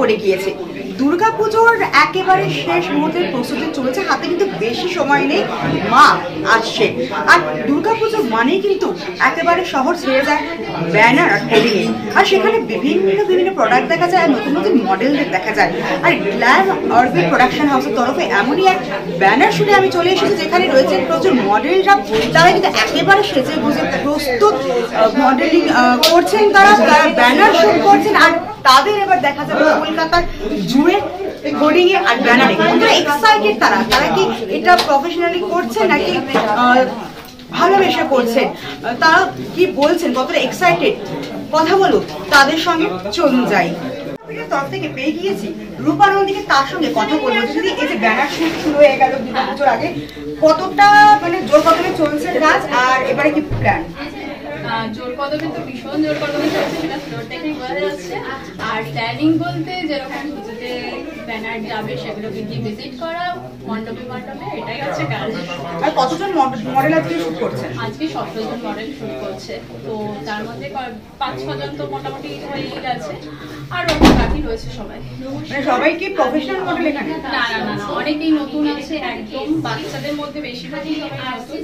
করে গিয়েছে। দুর্গাপুজোর একেবারে শেষ মুহূর্তের প্রস্তুতি চলেছে, হাতে কিন্তু বেশি সময় নেই, মা আসছে। আর দুর্গাপুজো মানেই কিন্তু একেবারে শহর ছেড়ে যায় ব্যানার আর হোর্ডিংয়ে, আর সেখানে বিভিন্ন প্রোডাক্ট দেখা যায় আর নতুন নতুন মডেলদের দেখা যায়। আর গ্ল্যাম অরবিট প্রোডাকশন হাউসের তরফে এমনই এক ব্যানার শুটে আমি চলে এসেছি, যেখানে রয়েছে প্রচুর মডেলরা। তারা কিন্তু একেবারে সেজে গুজে প্রস্তুত মডেলিং করছেন, তারা ব্যানার শুট করছেন। আর তাদের এবার দেখা যাবে কলকাতার জুড়ে হোর্ডিংয়ে আর ব্যানারে। এক্সাইটেড তারা কি এটা প্রফেশনালি করছে নাকি ভালোবেসে করছেন, তারা কি বলছেন, কতটা এক্সাইটেড, কথা বলুক তাদের সঙ্গে। চলুন যাই। তরফ থেকে পেয়ে গিয়েছি রূপানন্দীকে, তার সঙ্গে কথা বলবো। যদি এই যে ব্যানার শুট শুরু হয়ে গেল দুর্গাপুজোর আগে, কতটা মানে জোর কদমে চলছে কাজ, আর এবারে কি প্ল্যান? জোর কদমে তো ভীষণ জোর কদমে চলছে, সেটা ফ্লোর দেখেই বোঝা যাচ্ছে। আর প্ল্যানিং বলতে যেরকম পুজোতে ব্যানার যাবে সেগুলোকে গিয়ে ভিজিট করা মণ্ডপে, এটাই হচ্ছে কাজ। আর কতজন মডেল আজকে শুট করছেন? আজকে 17 জন মডেল শুট করছে, তো তার মধ্যে 5-6 জন তো মোটামুটি হয়েই গেছে, আর অনেক বাকি রয়েছে সবাই। মানে সবাই কি প্রফেশনাল মডেল এখানে? না, অনেকেই নতুন আছে, একদম বাচ্চাদের মধ্যে বেশিরভাগই সবাই নতুন,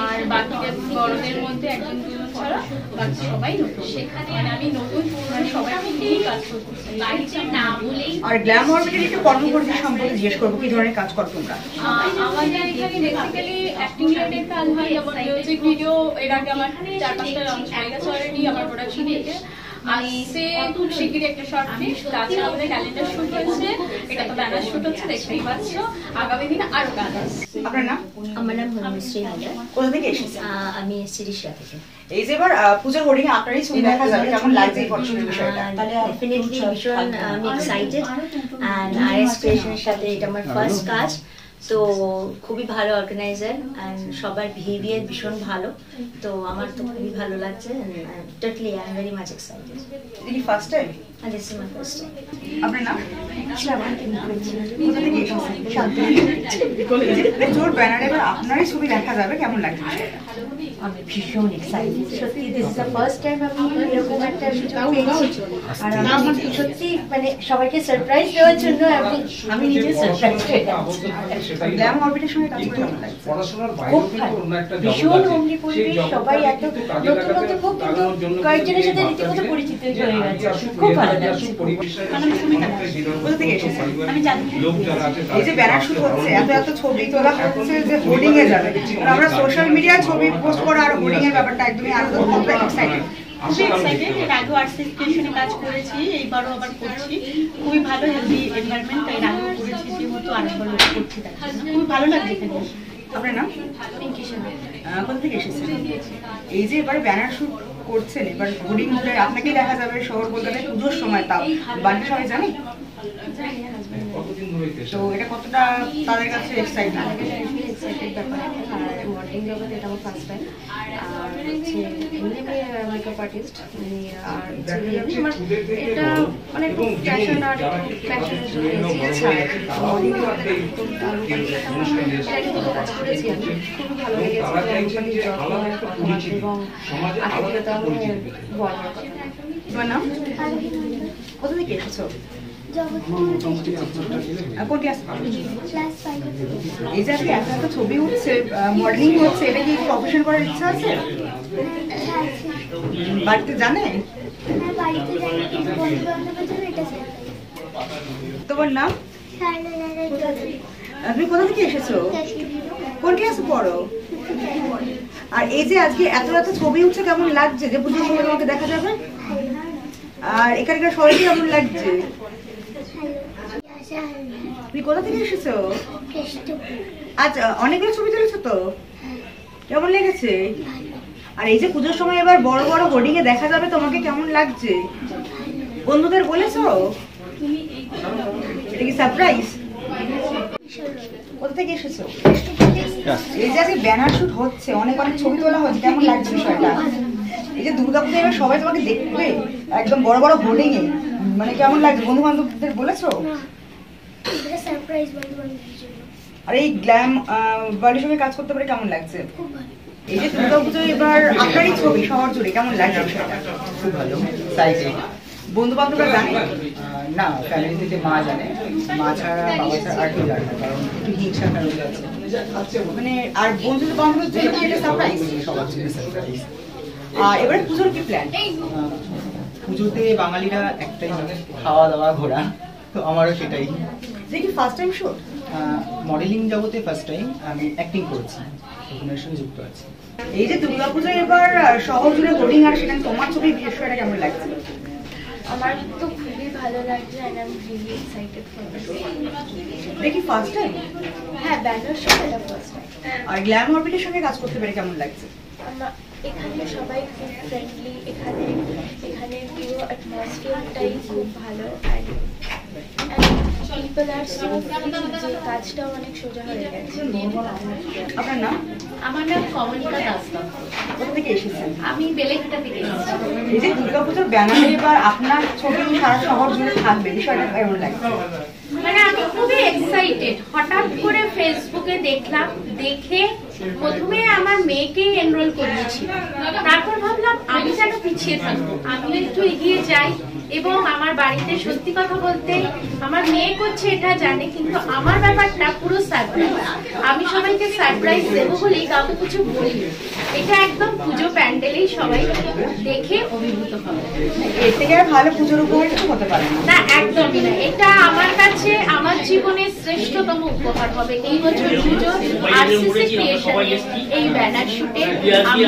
আর বাকিদের বড়দের মধ্যে একজন দুজন ছাড়া বাকি সবাই নতুন। সেখানে আমি নতুন সবাইকে নিয়েই কাজ করতেছি। আর গ্ল্যাম অরবিটের একটু কর্মপরিধি সম্পর্কে জিজ্ঞেস করবো, কি ধরনের কাজ করো তোমরা? আমাদের এখানে বেসিক্যালি অ্যাক্টিং রিলেটেড কাজ হয়, যেমন মিউজিক ভিডিও। এর আগে আমার 4-5টা লঞ্চ হয়ে গেছে অলরেডি আমার প্রোডাকশন থেকে। আসছে খুব শিগগিরই একটা শর্ট ফিল্ম, তাছাড়া আমাদের ক্যালেন্ডার শুট হচ্ছে, এটা তো ব্যানার শুট হচ্ছে, দেখতেই পাচ্ছ। আগামী দিনে আরো কাজ আছে। আপনার নাম? আমার নাম হনুশ্রী হালদার। কোথা থেকে এসেছেন? আমি এসেছি রিশিয়া থেকে। এই যে এবার পুজোর হোর্ডিং এ আপনারই ছবি দেখা যাবে, কেমন লাগছে এই ফটোশুটের বিষয়টা? ডেফিনেটলি ভীষণ আমি এক্সাইটেড, অ্যান্ড আরএস ক্রিয়েশনের সাথে এটা আমার ফার্স্ট কাজ, তো খুবই ভালো অর্গানাইজার অ্যান্ড সবার বিহেভিয়ার ভীষণ ভালো, তো আমার তো খুবই ভালো লাগছে। Totally I am very much excited. এই first time? And this is my first time. আপনার নাম? শ্রাবণ। কোথা থেকে এসেছেন? পুজোর ব্যানারে এবার আপনারই ছবি দেখা যাবে, কেমন লাগছে বিষয়টা? আমি ভীষণ এক্সাইটেড, সত্যি this is the first time আমি এরকম একটা সুযোগ পেয়েছি, আর আমি সত্যি মানে সবাইকে সারপ্রাইজ দেওয়ার জন্য আমি নিজে সারপ্রাইজ হয়ে যাচ্ছি। গ্ল্যাম অরবিটের সঙ্গে কাজ করে কেমন লাগছে? খুব ভালো, ভীষণ হোমলি পরিবেশ, সবাই এত নতুন নতুন, খুব কিন্তু কয়েকজনের সাথে রীতিমতো পরিচিত হয়ে গেছে, খুব ভালো লাগছে। কোথা থেকে এসেছেন? আমি জানি। এই যে ব্যানার শুট হচ্ছে, এত ছবি তোলা হচ্ছে যে হোর্ডিং এ যাবে, আমরা সোশ্যাল মিডিয়ায় ছবি পোস্ট করা আর হোর্ডিং এর ব্যাপারটা একদমই আলাদা। কতটা এক্সাইটেড? খুবই এক্সাইটেড। এর আগেও আর্টস ক্রিয়েশনে কাজ করেছি, এইবারও আবার করছি। খুবই ভালো হেলদি এনভায়রনমেন্ট, এর আগেও করেছি, যেহেতু আরেকবার করছি, তার জন্য খুবই ভালো লাগছে এখানে। আপনার নাম? পিঙ্কি শর্মা। কোথা থেকে এসেছেন? এই যে এবারে ব্যানার শুট করছেন, এবার হোর্ডিং আপনাকেই দেখা যাবে শহর কলকাতায় পুজোর সময়, তাও বাড়ির সবাই জানে, তো এটা কতটা তাদের কাছে এক্সাইটেড ব্যাপার। আর মডেলিং জগতে এটা আমার ফার্স্ট টাইম, আর হচ্ছে এমনি আমি মেকআপ আর্টিস্ট, আর আমার এটা অনেক ফ্যাশন আর ফ্যাশনের জন্য মডেলিং জগতে কাজ করেছি আমি, খুবই ভালো লেগেছে এবং আশীর্বাদ বলার কথা। তোমার নাম? কোথা থেকে এসেছো? এই যে আজকে এত ছবি উঠছে, মডেলিং হচ্ছে, এটা কি প্রফেশন করার ইচ্ছা আছে? বাড়িতে জানে? তোমার নাম? তুমি কোথা থেকে এসেছো? কোন ক্লাসে পড়ো? আর এই যে আজকে এত ছবি উঠছে, কেমন লাগছে যে পুজোর সময় তোমাকে দেখা যাবে? আর এখানকার সবাই কেমন লাগছে? তুমি কোথা থেকে এসেছো? আচ্ছা, অনেকগুলো ছবি তুলেছো তো, কেমন লেগেছে? আর এই যে পুজোর সময় এবার বড় বড় হোর্ডিং এ দেখা যাবে, তোমাকে কেমন লাগছে? বন্ধুদের বলেছো? এটা কি সারপ্রাইজ? কোথা থেকে এসেছো? এই যে আজকে ব্যানার শুট হচ্ছে, অনেক ছবি তোলা হচ্ছে, কেমন লাগছে বিষয়টা? এই যে দুর্গাপূজা এবার সবাই তোমাকে দেখবে একদম বড় বড় হোর্ডিং এ, মানে কেমন লাগছে? বন্ধু বান্ধবদের বলেছো? আর এই গ্ল্যাম বাড়ির সঙ্গে কাজ করতে পারে কেমন লাগছে? এই যে দুর্গাপুজো এবার আপনারই ছবি শহর জুড়ে, কেমন লাগছে? খুব ভালো। বন্ধু বান্ধবরা জানে? না, ফ্যামিলি থেকে মা জানে, মা ছাড়া বাবা ছাড়া আর কেউ জানে না, কারণ একটু হিংসা ফ্যামিলি আছে। মানে আর বন্ধু বান্ধবের জন্য কি এটা সারপ্রাইজ? সবার জন্য সারপ্রাইজ। এবারে পুজোর কি প্ল্যান? পুজোতে বাঙালিরা একটাই খাওয়া দাওয়া ঘোরা, তো আমারও সেটাই। যে কি ফার্স্ট টাইম শুট? মডেলিং জগতে ফার্স্ট টাইম আমি অ্যাক্টিং করছি, অভিনয়ের সঙ্গে যুক্ত আছি। এই যে দুর্গাপুজো এবার শহর জুড়ে হোর্ডিং আর সেখানে তোমার ছবি বিশেষ করে কেমন লাগছে? আমার তো খুবই ভালো লাগছে and I'm really excited for this. দেখি ফার্স্ট টাইম? হ্যাঁ, ব্যানার শো এটা ফার্স্ট টাইম। আর গ্ল্যাম অরবিটের সঙ্গে কাজ করতে পেরে কেমন লাগছে? আমার এখানে সবাই খুব ফ্রেন্ডলি, এখানে পুরো অ্যাটমসফিয়ারটাই খুব ভালো and people are so free, যে কাজটাও অনেক সোজা হয়ে গেছে। আপনার নাম? আমার নাম কমলিকা দাস। কোথা থেকে এসেছেন? আমি বেলেঘাটা থেকে এসেছি। এই যে দুর্গাপুজোর ব্যানারে এবার আপনার ছবি সারা শহর জুড়ে থাকবে, বিষয়টা কেমন লাগছে? মানে আমি খুবই এক্সাইটেড। হঠাৎ করে ফেসবুকে দেখলাম, দেখে প্রথমে আমার মেয়েকে এনরোল করিয়েছিলাম, তারপর ভাবলাম আমি যেন পিছিয়ে থাকবো, আমি একটু এগিয়ে যাই। এবং আমার বাড়িতে সত্যি কথা বলতে আমার মেয়ে করছে এটা জানে, কিন্তু আমার ব্যাপারটা পুরো সারপ্রাইজ। আমি সবাইকে সারপ্রাইজ দেবো বলেই কাউকে কিছু বলি। এটা একদম পুজো প্যান্ডেলেই সবাই দেখে অভিভূত হবে। এর থেকে আর ভালো পুজোর উপহার কিছু হতে পারে না। না, একদমই না। এটা আমার কাছে আমার জীবনের শ্রেষ্ঠতম উপহার হবে এই বছর পুজো আরসিসি ক্রিয়েশনের এই ব্যানার শুটে। আমি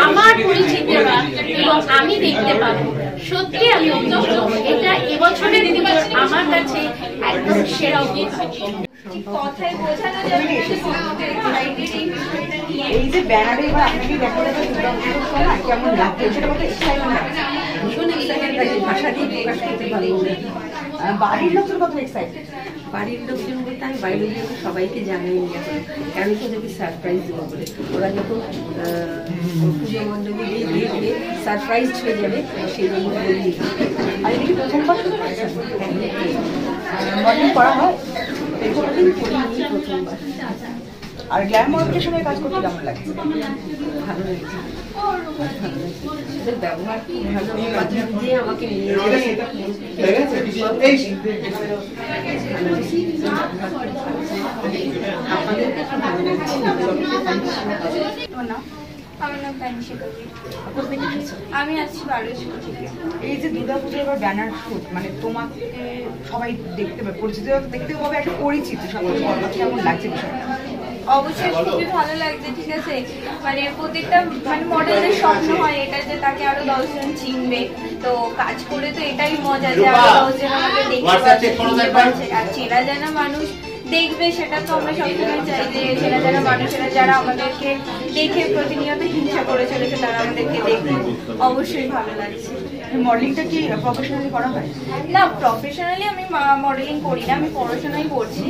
আমার পরিচিতরা এবং আমি দেখতে পাবো, সত্যি আমি অভিভূত হব। এটা এবছরের পুজোর আমার কাছে একদম সেরা উপহার। কথায় বোঝানো যাবে না যে কতটা excited এই যে ব্যানারে এবার আপনাকে দেখা যাবে দুর্গাপুজোর সময় কেমন লাগছে সেটা বলতে এক্সাইটমেন্ট লাগছে? ভীষণ এক্সাইটেড লাগছে, ভাষা দিয়ে প্রকাশ করতে পারবো না। বাড়ির লোকজন কত এক্সাইটেড? বাড়ির লোকজন বলতে আমি বাড়ির লোকজনকে সবাইকে জানাইনি এখন, কারণ ওদেরকে সারপ্রাইজ দেবো বলে। ওরা যখন পুজো মণ্ডপে দেখবে সারপ্রাইজ হয়ে যাবে, সেই জন্য বলি। আর এদিকে প্রথমবার শুরু করেছেন, মডেলিং করা হয়? প্রথমবার। আর গ্ল্যাম অরবিটের সঙ্গে কাজ করতে কেমন লাগছে? ভালো লাগছে, ওদের ব্যবহার খুব ভালো, মাঝে মাঝে আমাকে নিয়ে যায়। আপনাদেরকে খুব ভালো লাগছে। আমার নাম তানিশা কবির। কোথা থেকে এসেছো? আমি আছি বারোশো থেকে। এই যে দুর্গাপুজো এবার ব্যানার শুট, মানে তোমাকে সবাই দেখতে পাবে, পরিচিত দেখতে পাবে, একটা পরিচিত সবাই, কেমন লাগছে বিষয়টা? অবশ্যই খুবই ভালো লাগছে। ঠিক আছে, মানে প্রত্যেকটা মানে মডেলের স্বপ্ন হয় এটা যে তাকে আরো 10 জন চিনবে। তো কাজ করে তো এটাই মজা যে আরো 10 জন আমাকে দেখতে পাচ্ছে, আর চেনা জানা মানুষ দেখবে, সেটা তো আমরা সবসময় চাই যে চেনা জানা মানুষেরা যারা আমাদেরকে দেখে প্রতিনিয়ত হিংসা করে চলেছে তারা আমাদেরকে দেখবে। অবশ্যই ভালো লাগছে। মডেলিংটা কি প্রফেশনালি করা হয়? না, প্রফেশনালি আমি মডেলিং করি না, আমি পড়াশোনাই করছি,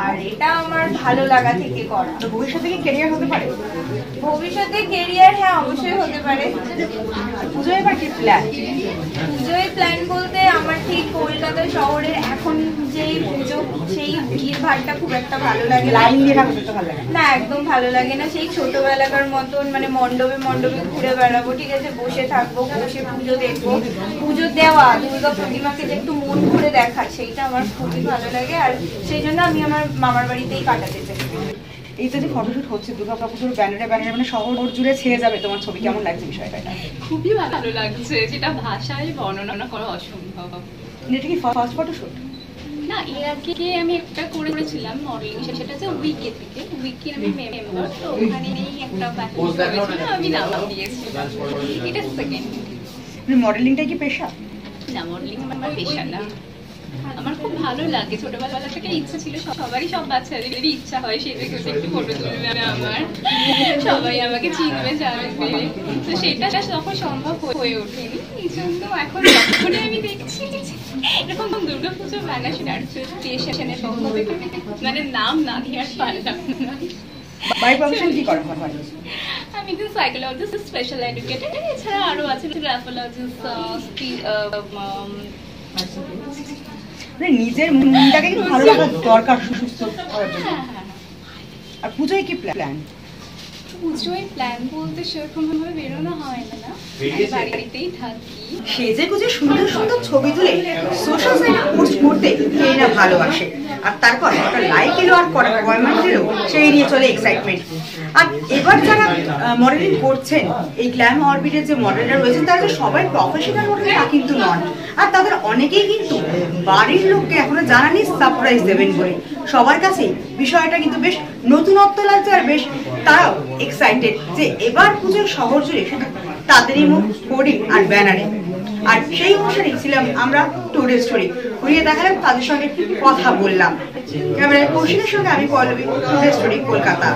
আর এটা আমার ভালো লাগা থেকে করা। তো ভবিষ্যতে কি ক্যারিয়ার হতে পারে? ভবিষ্যতে কেরিয়ার হ্যাঁ অবশ্যই হতে পারে। পুজো এবার কি প্ল্যান? পুজোয় প্ল্যান বলতে আমার ঠিক কলকাতা শহরের এখন যেই পুজো সেই ভিড় ভাড়টা খুব একটা ভালো লাগে না। লাইন দিয়ে থাকতে তো ভালো লাগে না, একদম ভালো লাগে না। সেই ছোটবেলাকার মতন মানে মণ্ডপে মণ্ডপে ঘুরে বেড়াবো, ঠিক আছে, বসে থাকবো, বসে পুজো দেখবো, পুজো দেওয়া, দুর্গা প্রতিমাকে যে একটু মন ভরে দেখা, সেইটা আমার খুবই ভালো লাগে। আর সেই জন্য আমি আমার মামার বাড়িতেই কাটাতে চাই। এই যে ফটোশুট হচ্ছে দুর্গাপুজোর ব্যানারে ব্যানারে, মানে শহর জুড়ে ছেয়ে যাবে তোমার ছবি, কেমন লাগছে বিষয়টা? খুবই ভালো লাগছে, যেটা ভাষায় বর্ণনা করা অসম্ভব। এটা কি ফার্স্ট ফটোশুট? না, এর আগে আমি একটা করেছিলাম মডেলিং, সেটা হচ্ছে উইকে থেকে। উইকের আমি মেম্বার, তো ওখানেই একটা করেছিলাম, আমি নাম দিয়েছিলাম। এটা সেকেন্ড। মডেলিংটা কি পেশা? না, মডেলিং আমার পেশা না। আমার খুব ভালো লাগে, ছোটবেলা থেকে ইচ্ছা ছিল, সবারই সব বাচ্চাদেরই ইচ্ছা হয় সেটা একটু ফটো তুলবে আমার, সবাই আমাকে চিনবে জানবে, তো সেটা তখন সম্ভব হয়ে ওঠেনি। এই জন্য এখন যখনই আমি দেখছি এরকম দুর্গাপুজো ব্যানার ক্রিয়েশনের পক্ষ থেকে, মানে নাম না দিয়ে আর পারলাম না। বাই প্রফেশন কি করা হয়? আমি একজন সাইকোলজিস্ট, স্পেশাল এডুকেটেড, এছাড়া আরো আছে গ্রাফোলজিস্ট, মানে নিজের মনটাকে কিন্তু ভালো লাগা দরকার সুস্থ করার জন্য। আর পুজোয় কি প্ল্যান? পুজোয় প্ল্যান বলতে সেরকম ভাবে বেরোনো হয় না, বাড়িতেই থাকি। সেজে গুজে সুন্দর সুন্দর ছবি তুলে সোশ্যাল সাইটে পোস্ট করতে কে না ভালোবাসে। আর তারপর একটা লাইক এলো আর পরে কমেন্ট এলো, সেই নিয়ে চলে এক্সাইটমেন্ট। আর এবার যারা মডেলিং করছেন, এই গ্ল্যাম অরবিটের যে মডেলরা রয়েছেন তারা যে সবাই প্রফেশনাল মডেল তা কিন্তু নন। আর তাদের অনেকেই কিন্তু বাড়ির লোককে এখনো জানানি সারপ্রাইজ দেবেন বলে। সবার কাছে বিষয়টা কিন্তু বেশ নতুনত্ব লাগছে আর বেশ তারাও এক্সাইটেড যে এবার পুজোর শহর জুড়ে শুধু তাদেরই মুখ হোর্ডিং আর ব্যানারে। আর সেই অনুসারে ছিলাম আমরা টুডে স্টোরি, ঘুরিয়ে দেখালাম, তাদের সঙ্গে কথা বললাম। ক্যামেরায় কৌশিকের সঙ্গে আমি পল্লবী, টুডে স্টোরি, কলকাতা।